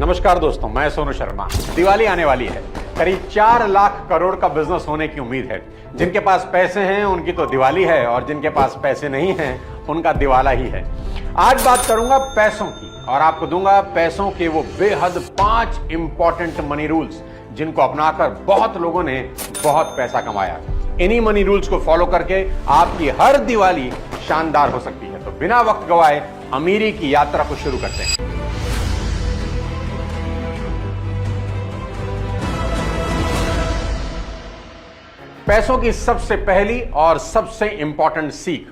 नमस्कार दोस्तों, मैं सोनू शर्मा। दिवाली आने वाली है। करीब 4 लाख करोड़ का बिजनेस होने की उम्मीद है। जिनके पास पैसे हैं उनकी तो दिवाली है और जिनके पास पैसे नहीं हैं उनका दिवाला ही है। आज बात करूंगा पैसों की और आपको दूंगा पैसों के वो बेहद 5 इंपॉर्टेंट मनी रूल्स जिनको अपनाकर बहुत लोगों ने बहुत पैसा कमाया। इन्हीं मनी रूल्स को फॉलो करके आपकी हर दिवाली शानदार हो सकती है। तो बिना वक्त गवाए अमीरी की यात्रा को शुरू करते हैं। पैसों की सबसे पहली और सबसे इंपॉर्टेंट सीख,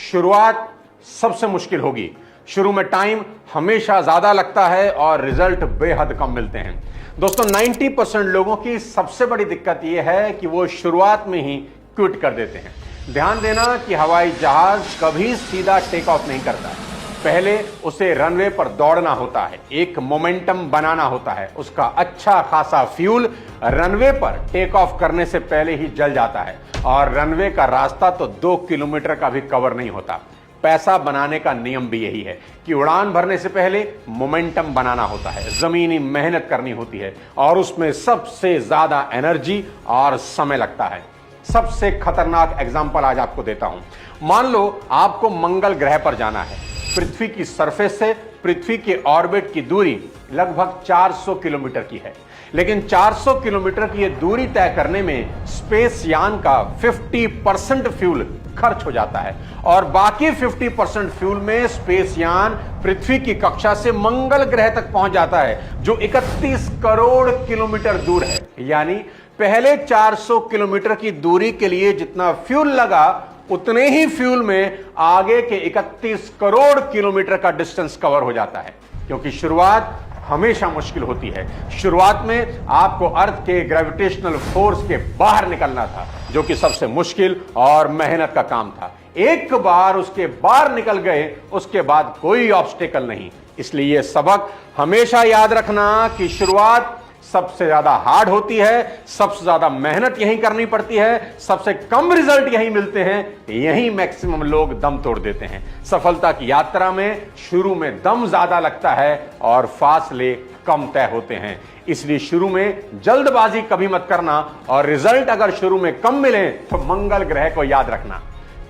शुरुआत सबसे मुश्किल होगी। शुरू में टाइम हमेशा ज्यादा लगता है और रिजल्ट बेहद कम मिलते हैं। दोस्तों 90% लोगों की सबसे बड़ी दिक्कत यह है कि वो शुरुआत में ही क्विट कर देते हैं। ध्यान देना कि हवाई जहाज कभी सीधा टेक ऑफ नहीं करता है। पहले उसे रनवे पर दौड़ना होता है, एक मोमेंटम बनाना होता है। उसका अच्छा खासा फ्यूल रनवे पर टेक ऑफ करने से पहले ही जल जाता है और रनवे का रास्ता तो 2 किलोमीटर का भी कवर नहीं होता। पैसा बनाने का नियम भी यही है कि उड़ान भरने से पहले मोमेंटम बनाना होता है, जमीनी मेहनत करनी होती है और उसमें सबसे ज्यादा एनर्जी और समय लगता है। सबसे खतरनाक एग्जांपल आज आपको देता हूं। मान लो आपको मंगल ग्रह पर जाना है। पृथ्वी की सरफेस से पृथ्वी के ऑर्बिट की दूरी लगभग 400 किलोमीटर की है, लेकिन 400 किलोमीटर की यह दूरी तय करने में स्पेस यान का 50% फ्यूल खर्च हो जाता है और बाकी 50% फ्यूल में स्पेस यान पृथ्वी की कक्षा से मंगल ग्रह तक पहुंच जाता है, जो 31 करोड़ किलोमीटर दूर है। यानी पहले 400 किलोमीटर की दूरी के लिए जितना फ्यूल लगा उतने ही फ्यूल में आगे के 31 करोड़ किलोमीटर का डिस्टेंस कवर हो जाता है। क्योंकि शुरुआत हमेशा मुश्किल होती है। शुरुआत में आपको अर्थ के ग्रेविटेशनल फोर्स के बाहर निकलना था, जो कि सबसे मुश्किल और मेहनत का काम था। एक बार उसके बाहर निकल गए उसके बाद कोई ऑब्स्टेकल नहीं। इसलिए यह सबक हमेशा याद रखना कि शुरुआत सबसे ज्यादा हार्ड होती है, सबसे ज्यादा मेहनत यहीं करनी पड़ती है, सबसे कम रिजल्ट यहीं मिलते हैं, यहीं मैक्सिमम लोग दम तोड़ देते हैं। सफलता की यात्रा में शुरू में दम ज्यादा लगता है और फासले कम तय होते हैं। इसलिए शुरू में जल्दबाजी कभी मत करना और रिजल्ट अगर शुरू में कम मिले तो मंगल ग्रह को याद रखना।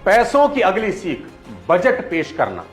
पैसों की अगली सीख, बजट पेश करना।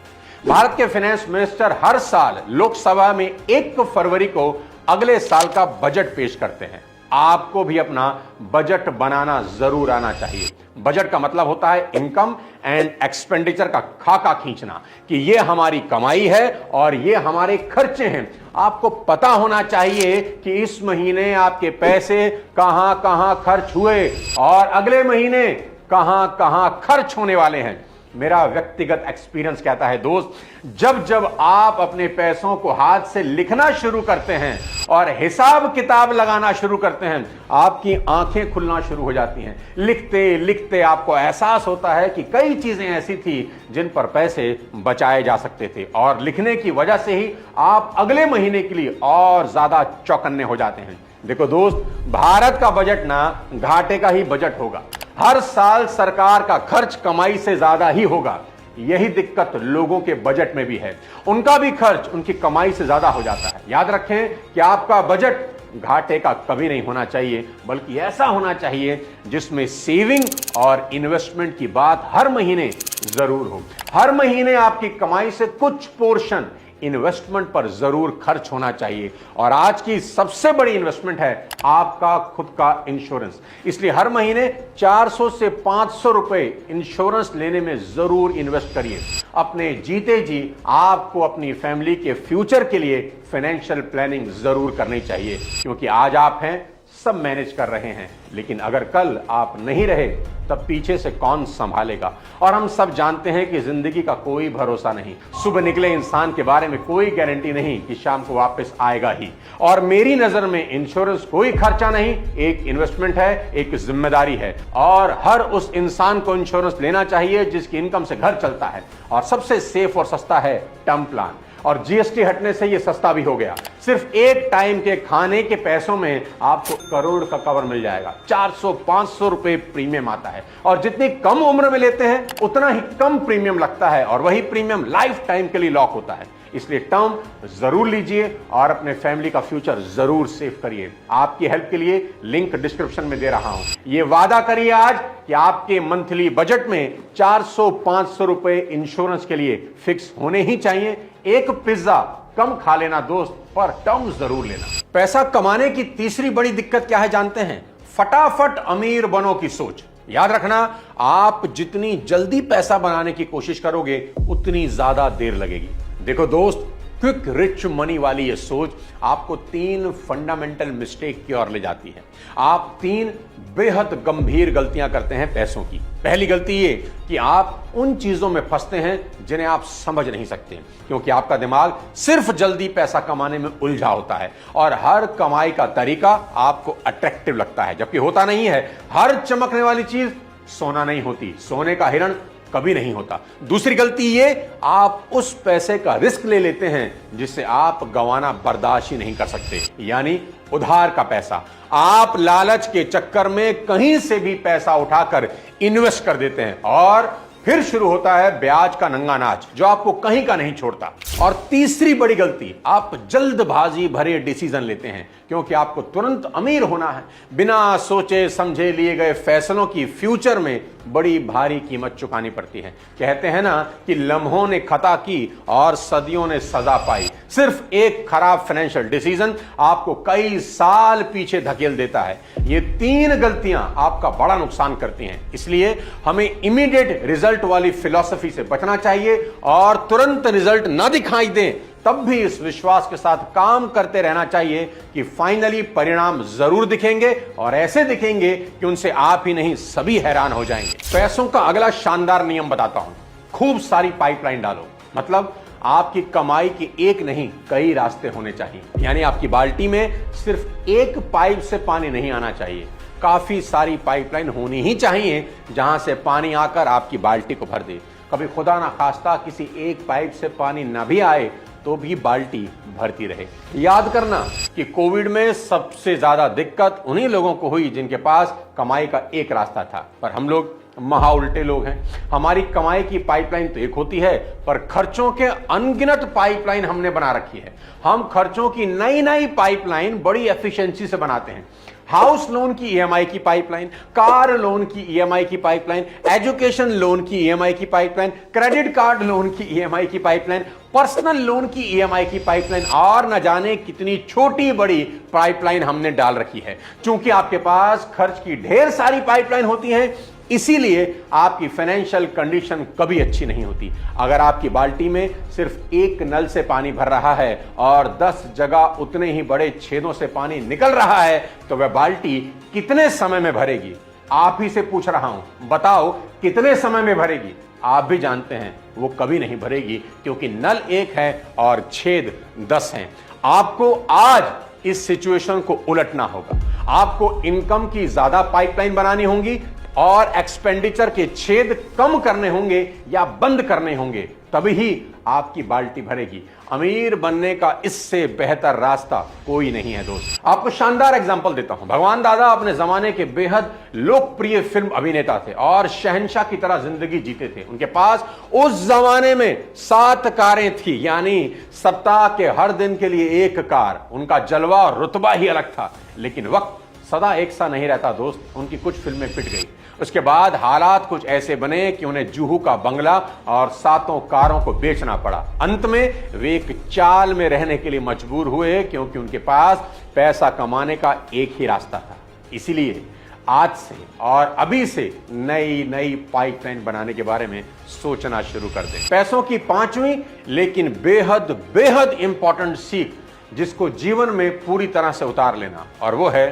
भारत के फाइनेंस मिनिस्टर हर साल लोकसभा में 1 फरवरी को अगले साल का बजट पेश करते हैं। आपको भी अपना बजट बनाना जरूर आना चाहिए। बजट का मतलब होता है इनकम एंड एक्सपेंडिचर का खाका खींचना, कि ये हमारी कमाई है और ये हमारे खर्चे हैं। आपको पता होना चाहिए कि इस महीने आपके पैसे कहां कहां खर्च हुए और अगले महीने कहां कहां खर्च होने वाले हैं। मेरा व्यक्तिगत एक्सपीरियंस कहता है दोस्त, जब जब आप अपने पैसों को हाथ से लिखना शुरू करते हैं और हिसाब किताब लगाना शुरू करते हैं, आपकी आंखें खुलना शुरू हो जाती हैं। लिखते लिखते आपको एहसास होता है कि कई चीजें ऐसी थी जिन पर पैसे बचाए जा सकते थे और लिखने की वजह से ही आप अगले महीने के लिए और ज्यादा चौकन्ने हो जाते हैं। देखो दोस्त, भारत का बजट ना घाटे का ही बजट होगा। हर साल सरकार का खर्च कमाई से ज्यादा ही होगा। यही दिक्कत लोगों के बजट में भी है, उनका भी खर्च उनकी कमाई से ज्यादा हो जाता है। याद रखें कि आपका बजट घाटे का कभी नहीं होना चाहिए, बल्कि ऐसा होना चाहिए जिसमें सेविंग और इन्वेस्टमेंट की बात हर महीने जरूर हो। हर महीने आपकी कमाई से कुछ पोर्शन इन्वेस्टमेंट पर जरूर खर्च होना चाहिए। और आज की सबसे बड़ी इन्वेस्टमेंट है आपका खुद का इंश्योरेंस। इसलिए हर महीने 400 से 500 रुपए इंश्योरेंस लेने में जरूर इन्वेस्ट करिए। अपने जीते जी आपको अपनी फैमिली के फ्यूचर के लिए फाइनेंशियल प्लानिंग जरूर करनी चाहिए, क्योंकि आज आप हैं, सब मैनेज कर रहे हैं, लेकिन अगर कल आप नहीं रहे तब पीछे से कौन संभालेगा। और हम सब जानते हैं कि जिंदगी का कोई भरोसा नहीं। सुबह निकले इंसान के बारे में कोई गारंटी नहीं कि शाम को वापस आएगा ही। और मेरी नजर में इंश्योरेंस कोई खर्चा नहीं, एक इन्वेस्टमेंट है, एक जिम्मेदारी है। और हर उस इंसान को इंश्योरेंस लेना चाहिए जिसकी इनकम से घर चलता है। और सबसे सेफ और सस्ता है टर्म प्लान। और जीएसटी हटने से ये सस्ता भी हो गया। सिर्फ एक टाइम के खाने के पैसों में आपको करोड़ का कवर मिल जाएगा। 400-500 रुपए प्रीमियम आता है और जितनी कम उम्र में लेते हैं उतना ही कम प्रीमियम लगता है और वही प्रीमियम लाइफ टाइम के लिए लॉक होता है। इसलिए टर्म जरूर लीजिए और अपने फैमिली का फ्यूचर जरूर सेव करिए। आपकी हेल्प के लिए लिंक डिस्क्रिप्शन में दे रहा हूं। ये वादा करिए आज कि आपके मंथली बजट में 400-500 रुपए इंश्योरेंस के लिए फिक्स होने ही चाहिए। एक पिज्जा कम खा लेना दोस्त, पर टर्म जरूर लेना। पैसा कमाने की तीसरी बड़ी दिक्कत क्या है जानते हैं? फटाफट अमीर बनो की सोच। याद रखना, आप जितनी जल्दी पैसा बनाने की कोशिश करोगे उतनी ज्यादा देर लगेगी। देखो दोस्त, क्विक रिच मनी वाली ये सोच आपको 3 फंडामेंटल मिस्टेक की ओर ले जाती है। आप 3 बेहद गंभीर गलतियां करते हैं पैसों की। पहली गलती ये कि आप उन चीजों में फंसते हैं जिन्हें आप समझ नहीं सकते, क्योंकि आपका दिमाग सिर्फ जल्दी पैसा कमाने में उलझा होता है और हर कमाई का तरीका आपको अट्रैक्टिव लगता है, जबकि होता नहीं है। हर चमकने वाली चीज सोना नहीं होती, सोने का हिरण कभी नहीं होता। दूसरी गलती ये, आप उस पैसे का रिस्क ले लेते हैं जिसे आप गंवाना बर्दाश्त ही नहीं कर सकते, यानी उधार का पैसा। आप लालच के चक्कर में कहीं से भी पैसा उठाकर इन्वेस्ट कर देते हैं और फिर शुरू होता है ब्याज का नंगा नाच, जो आपको कहीं का नहीं छोड़ता। और तीसरी बड़ी गलती, आप जल्दबाजी भरे डिसीजन लेते हैं, क्योंकि आपको तुरंत अमीर होना है। बिना सोचे समझे लिए गए फैसलों की फ्यूचर में बड़ी भारी कीमत चुकानी पड़ती है। कहते हैं ना कि लम्हों ने खता की और सदियों ने सजा पाई। सिर्फ एक खराब फाइनेंशियल डिसीजन आपको कई साल पीछे धकेल देता है। ये 3 गलतियां आपका बड़ा नुकसान करती हैं। इसलिए हमें इमीडिएट रिजल्ट वाली फिलॉसफी से बचना चाहिए और तुरंत रिजल्ट न दिखाई दें तब भी इस विश्वास के साथ काम करते रहना चाहिए कि फाइनली परिणाम जरूर दिखेंगे, और ऐसे दिखेंगे कि उनसे आप ही नहीं सभी हैरान हो जाएंगे। पैसों का अगला शानदार नियम बताता हूं। खूब सारी पाइपलाइन डालो, मतलब आपकी कमाई के एक नहीं कई रास्ते होने चाहिए। यानी आपकी बाल्टी में सिर्फ एक पाइप से पानी नहीं आना चाहिए, काफी सारी पाइपलाइन होनी ही चाहिए जहां से पानी आकर आपकी बाल्टी को भर दे। कभी खुदा ना खास्ता किसी एक पाइप से पानी ना भी आए तो भी बाल्टी भरती रहे। याद करना कि कोविड में सबसे ज्यादा दिक्कत उन्हीं लोगों को हुई जिनके पास कमाई का एक रास्ता था, पर हम लोग महा उल्टे लोग हैं। हमारी कमाई की पाइपलाइन तो एक होती है, पर खर्चों के अनगिनत पाइपलाइन हमने बना रखी है। हम खर्चों की नई नई पाइपलाइन बड़ी एफिशिएंसी से बनाते हैं। हाउस लोन की ईएमआई की पाइपलाइन, कार लोन की ईएमआई की पाइपलाइन, एजुकेशन लोन की ईएमआई की पाइपलाइन, क्रेडिट कार्ड लोन की ईएमआई की पाइपलाइन, पर्सनल लोन की ईएमआई की पाइपलाइन, और न जाने कितनी छोटी बड़ी पाइपलाइन हमने डाल रखी है। क्योंकि आपके पास खर्च की ढेर सारी पाइपलाइन होती हैं, इसीलिए आपकी फाइनेंशियल कंडीशन कभी अच्छी नहीं होती। अगर आपकी बाल्टी में सिर्फ एक नल से पानी भर रहा है और 10 जगह उतने ही बड़े छेदों से पानी निकल रहा है, तो वह बाल्टी कितने समय में भरेगी? आप ही से पूछ रहा हूं, बताओ कितने समय में भरेगी? आप भी जानते हैं वो कभी नहीं भरेगी, क्योंकि नल एक है और छेद 10 हैं। आपको आज इस सिचुएशन को उलटना होगा। आपको इनकम की ज्यादा पाइपलाइन बनानी होगी और एक्सपेंडिचर के छेद कम करने होंगे या बंद करने होंगे, तभी ही आपकी बाल्टी भरेगी। अमीर बनने का इससे बेहतर रास्ता कोई नहीं है दोस्त। आपको शानदार एग्जांपल देता हूं। भगवान दादा अपने जमाने के बेहद लोकप्रिय फिल्म अभिनेता थे और शहंशाह की तरह जिंदगी जीते थे। उनके पास उस जमाने में 7 कारें थी, यानी सप्ताह के हर दिन के लिए एक कार। उनका जलवा और रुतबा ही अलग था। लेकिन वक्त सदा एक सा नहीं रहता दोस्त। उनकी कुछ फिल्में पिट गई। उसके बाद हालात कुछ ऐसे बने कि उन्हें जुहू का बंगला और 7 कारों को बेचना पड़ा। अंत में वे एक चाल में रहने के लिए मजबूर हुए, क्योंकि उनके पास पैसा कमाने का एक ही रास्ता था। इसीलिए आज से और अभी से नई नई पाइपलाइन बनाने के बारे में सोचना शुरू कर दें। पैसों की 5वीं लेकिन बेहद बेहद इंपॉर्टेंट सीख, जिसको जीवन में पूरी तरह से उतार लेना, और वो है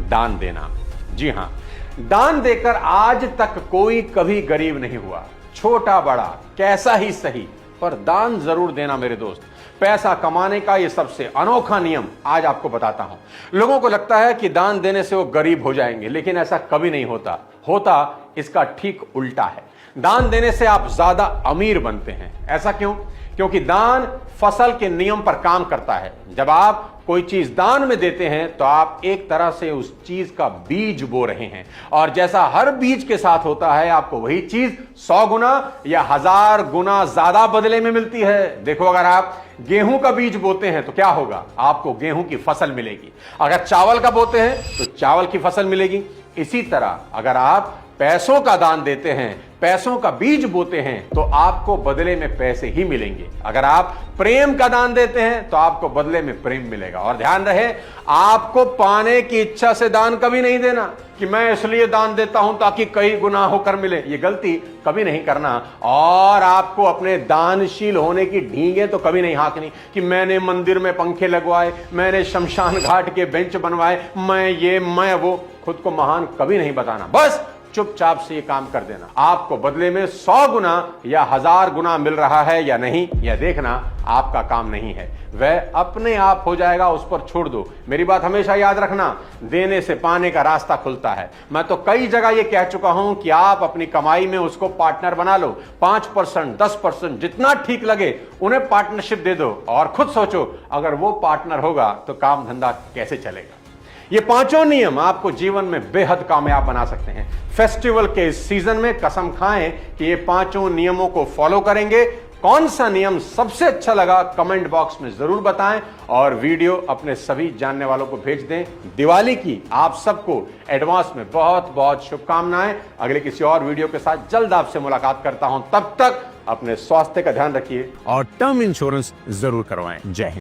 दान देना। जी हां, दान देकर आज तक कोई कभी गरीब नहीं हुआ। छोटा बड़ा कैसा ही सही, पर दान जरूर देना मेरे दोस्त। पैसा कमाने का यह सबसे अनोखा नियम आज आपको बताता हूं। लोगों को लगता है कि दान देने से वो गरीब हो जाएंगे, लेकिन ऐसा कभी नहीं होता। होता इसका ठीक उल्टा है। दान देने से आप ज्यादा अमीर बनते हैं। ऐसा क्यों? क्योंकि दान फसल के नियम पर काम करता है। जब आप कोई चीज दान में देते हैं तो आप एक तरह से उस चीज का बीज बो रहे हैं, और जैसा हर बीज के साथ होता है आपको वही चीज 100 गुना या 1000 गुना ज्यादा बदले में मिलती है। देखो, अगर आप गेहूं का बीज बोते हैं तो क्या होगा, आपको गेहूं की फसल मिलेगी। अगर चावल का बोते हैं तो चावल की फसल मिलेगी। इसी तरह अगर आप पैसों का दान देते हैं, पैसों का बीज बोते हैं, तो आपको बदले में पैसे ही मिलेंगे। अगर आप प्रेम का दान देते हैं तो आपको बदले में प्रेम मिलेगा। और ध्यान रहे, आपको पाने की इच्छा से दान कभी नहीं देना कि मैं इसलिए दान देता हूं ताकि कई गुना होकर मिले। यह गलती कभी नहीं करना। और आपको अपने दानशील होने की ढींगे तो कभी नहीं हाँकनी कि मैंने मंदिर में पंखे लगवाए, मैंने शमशान घाट के बेंच बनवाए, मैं वो। खुद को महान कभी नहीं बताना, बस चुपचाप से ये काम कर देना। आपको बदले में 100 गुना या 1000 गुना मिल रहा है या नहीं, यह देखना आपका काम नहीं है। वह अपने आप हो जाएगा, उस पर छोड़ दो। मेरी बात हमेशा याद रखना, देने से पाने का रास्ता खुलता है। मैं तो कई जगह ये कह चुका हूं कि आप अपनी कमाई में उसको पार्टनर बना लो। 5%, 10%, जितना ठीक लगे उन्हें पार्टनरशिप दे दो, और खुद सोचो अगर वो पार्टनर होगा तो काम धंधा कैसे चलेगा। ये 5 नियम आपको जीवन में बेहद कामयाब बना सकते हैं। फेस्टिवल के इस सीजन में कसम खाएं कि ये 5 नियमों को फॉलो करेंगे। कौन सा नियम सबसे अच्छा लगा कमेंट बॉक्स में जरूर बताएं, और वीडियो अपने सभी जानने वालों को भेज दें। दिवाली की आप सबको एडवांस में बहुत बहुत शुभकामनाएं। अगले किसी और वीडियो के साथ जल्द आपसे मुलाकात करता हूं। तब तक अपने स्वास्थ्य का ध्यान रखिए और टर्म इंश्योरेंस जरूर करवाएं। जय हिंद।